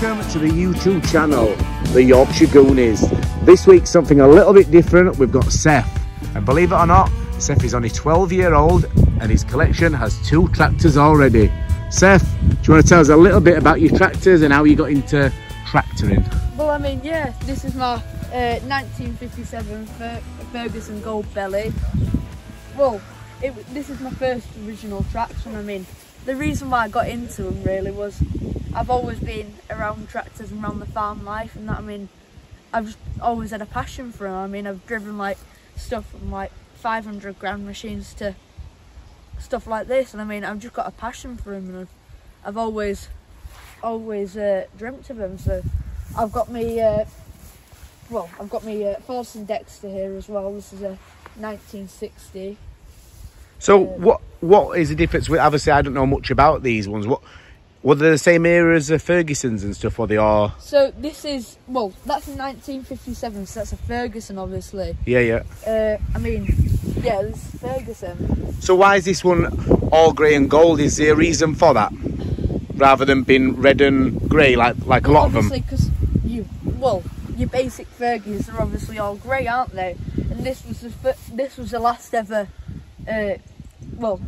welcome to the YouTube channel, the Yorkshire Goonies. This week something a little bit different. We've got Seth, and believe it or not, Seth is only 12-year-old and his collection has 2 tractors already. Seth, do you want to tell us a little bit about your tractors and how you got into tractoring? Well, I mean, yeah, this is my 1957 Ferguson Gold Belly. Well, this is my first original tractor, and I mean, the reason why I got into them really was I've always been around tractors and around the farm life, and that, I mean, I've just always had a passion for them. I mean, I've driven like stuff from like 500 grand machines to stuff like this, and I mean, I've just got a passion for them, and I've always dreamt of them. So I've got me Fordson dexta here as well. This is a 1960. So what is the difference with, obviously I don't know much about these ones, were they the same era as the Fergusons and stuff, or they are? So this is, well, that's a 1957, so that's a Ferguson obviously. Yeah. I mean, yeah, this is Ferguson. So why is this one all grey and gold? Is there a reason for that? Rather than being red and grey like a lot of them? Obviously, because your basic Fergies are obviously all grey, aren't they? And this was the last ever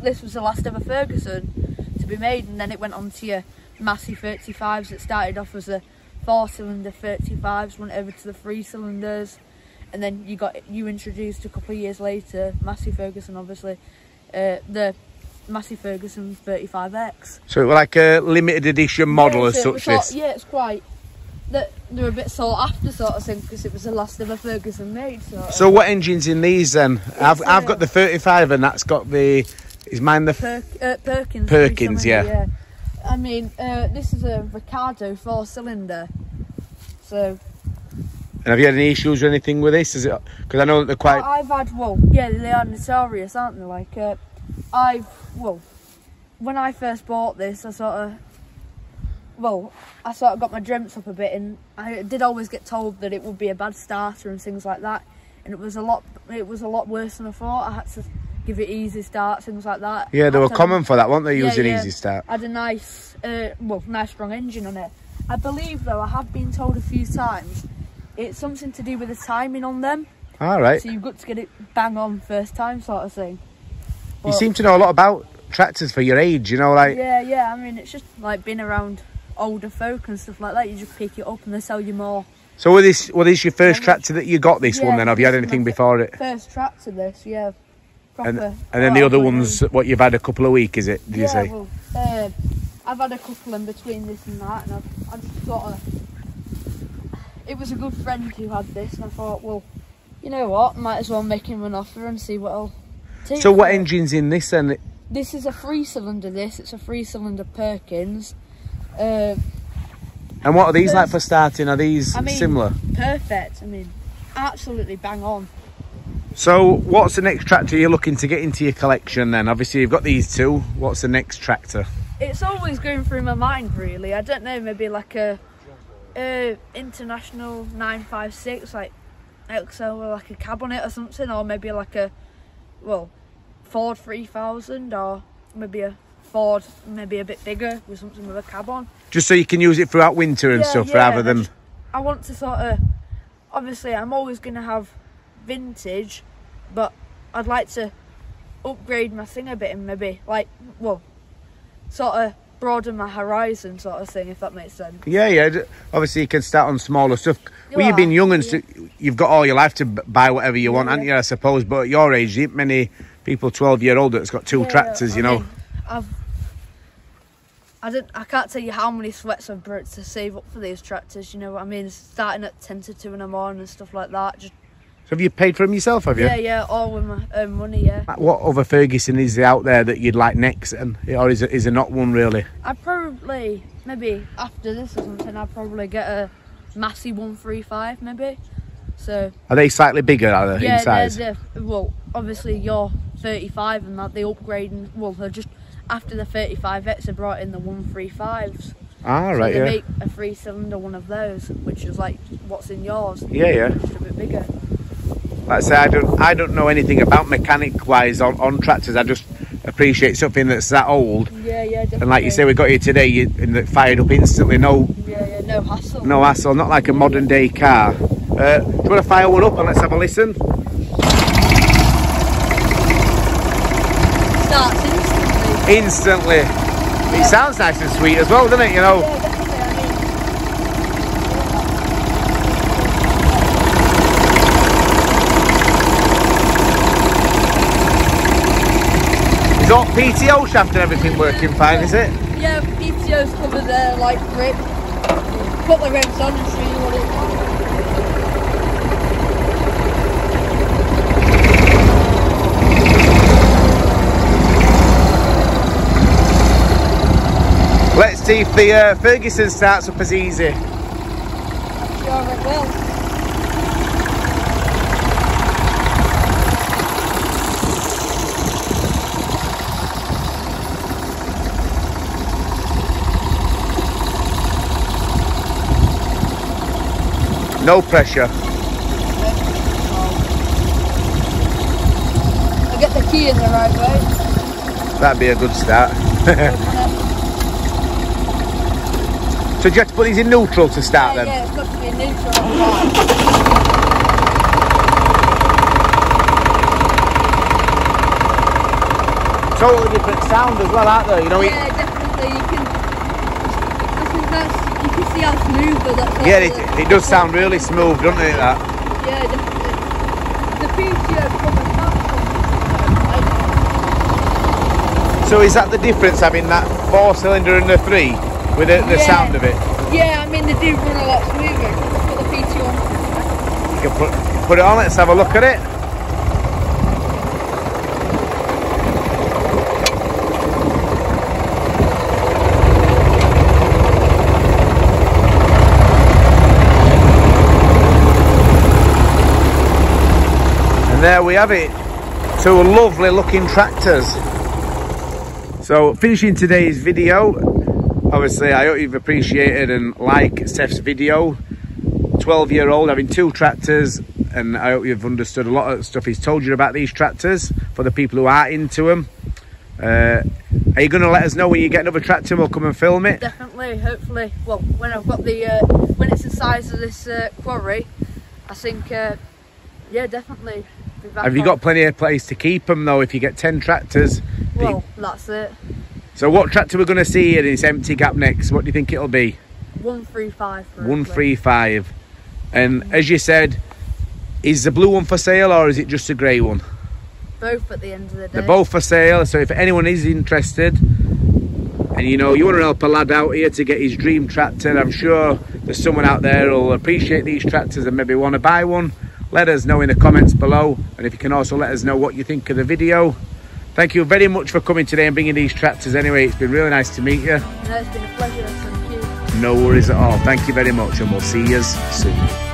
this was the last ever Ferguson to be made, and then it went on to your massive 35s. It started off as a 4-cylinder 35s, went over to the 3 cylinders, and then you introduced a couple of years later, Massey Ferguson obviously, the Massey Ferguson 35X. So it was like a limited edition model as such. Yeah, it's quite. They're a bit sought after sort of thing because it was the last ever Ferguson made. So what engine's in these then? I've got the 35 and that's got the. Is mine the Perkins? Perkins, yeah. I mean, this is a Ricardo 4-cylinder. So. And have you had any issues or anything with this? Is it because I know that they're quite? I've had yeah, they are notorious, aren't they? Like when I first bought this, I sort of got my dreams up a bit, and I did always get told that it would be a bad starter and things like that, and it was a lot worse than I thought. I had to give it easy start, things like that. Yeah, they were common for that, weren't they, using easy start? I had a nice strong engine on it. I believe though, I have been told a few times, it's something to do with the timing on them. All right. So you've got to get it bang on first time sort of thing. But, you seem to know a lot about tractors for your age, you know, like. Yeah, I mean, it's just like being around older folk and stuff like that. You just pick it up and they sell you more. So was this your first tractor that you got, this one then? Have you had anything before it? First tractor this, yeah. Proper, and then the other ones, what you've had a couple of weeks, is it, did you say? Well, I've had a couple in between this and that, and I just sort of, it was a good friend who had this, and I thought, well, you know what, might as well make him an offer and see what I'll take. So what engine's in this then? This is a 3-cylinder, it's a 3-cylinder Perkins. And what are these like for starting? Are these similar? Perfect. I mean, absolutely bang on. So what's the next tractor you're looking to get into your collection then? Obviously you've got these 2. What's the next tractor? It's always going through my mind really. I don't know, maybe like a International 956, like XL with like a cab on it or something, or maybe like a Ford 3000, or maybe a Ford, maybe a bit bigger with something with a cab on. Just so you can use it throughout winter and stuff, rather than. I want to sort of. Obviously, I'm always going to have vintage, but I'd like to upgrade my thing a bit and maybe sort of broaden my horizon, sort of thing, if that makes sense. Yeah. Obviously, you can start on smaller stuff. Well, you've been young and you've got all your life to buy whatever you want, haven't you? I suppose. But at your age, there aren't many people 12-year-old that's got 2 tractors, you know. I can't tell you how many sweats I've broke to save up for these tractors, you know what I mean? Starting at 10 to 2 in the morning and stuff like that. So have you paid for them yourself, have you? Yeah, all with my own money, yeah. What other Ferguson is there out there that you'd like next, or is there not one really? I'd probably, maybe after this or something, I'd probably get a Massey 135 maybe. So are they slightly bigger, are they, in size? Well, obviously you're 35 and that, they upgrade, and they're just, after the 35X, they brought in the 135s. Ah, right, so they make a 3-cylinder one of those, which is like what's in yours. Yeah. Just a bit bigger. Like I say, I don't know anything about mechanic-wise on tractors. I just appreciate something that's that old. Yeah, definitely. And like you say, we got here today, and that fired up instantly. No no hassle. No hassle, not like a modern day car. Do you want to fire one up and let's have a listen? Starts instantly. Instantly. Yeah. It sounds nice and sweet as well, doesn't it? You know. Yeah, definitely. Is all PTO shaft and everything working fine? Is it? Yeah, PTO's covered there, like grip. Put the rims on and show you what it's like. Let's see if the Ferguson starts up as easy. Sure it will. No pressure. I get the key in the right way. That'd be a good start. So do you have to put these in neutral to start them? Yeah, it's got to be in neutral. Totally different sound as well, aren't they? You know, yeah, definitely. You can see how smooth that's. Yeah, it does sound really smooth, doesn't it? That. Yeah, definitely. The PTO covers that. So is that the difference having that 4-cylinder and the 3 with the sound of it? Yeah, I mean they do run a lot smoother. That's what the PTO on. You can put it on. Let's have a look at it. And there we have it, two lovely looking tractors. So finishing today's video, obviously I hope you've appreciated and liked Steph's video. 12-year-old having 2 tractors, and I hope you've understood a lot of stuff he's told you about these tractors for the people who are into them. Are you going to let us know when you get another tractor and we'll come and film it? Definitely, hopefully. Well, when I've got the when it's the size of this quarry, I think yeah, definitely. Have you got plenty of place to keep them though if you get 10 tractors? Well, that's it. So what tractor we're going to see in this empty gap next? What do you think it'll be? 135. 135. And as you said, is the blue one for sale or is it just a grey one? Both at the end of the day. They're both for sale, so if anyone is interested and you know you want to help a lad out here to get his dream tractor, I'm sure there's someone out there who'll appreciate these tractors and maybe want to buy one. Let us know in the comments below, and if you can also let us know what you think of the video. Thank you very much for coming today and bringing these tractors anyway. It's been really nice to meet you. No, it's been a pleasure, thank you. No worries at all. Thank you very much, and we'll see you soon.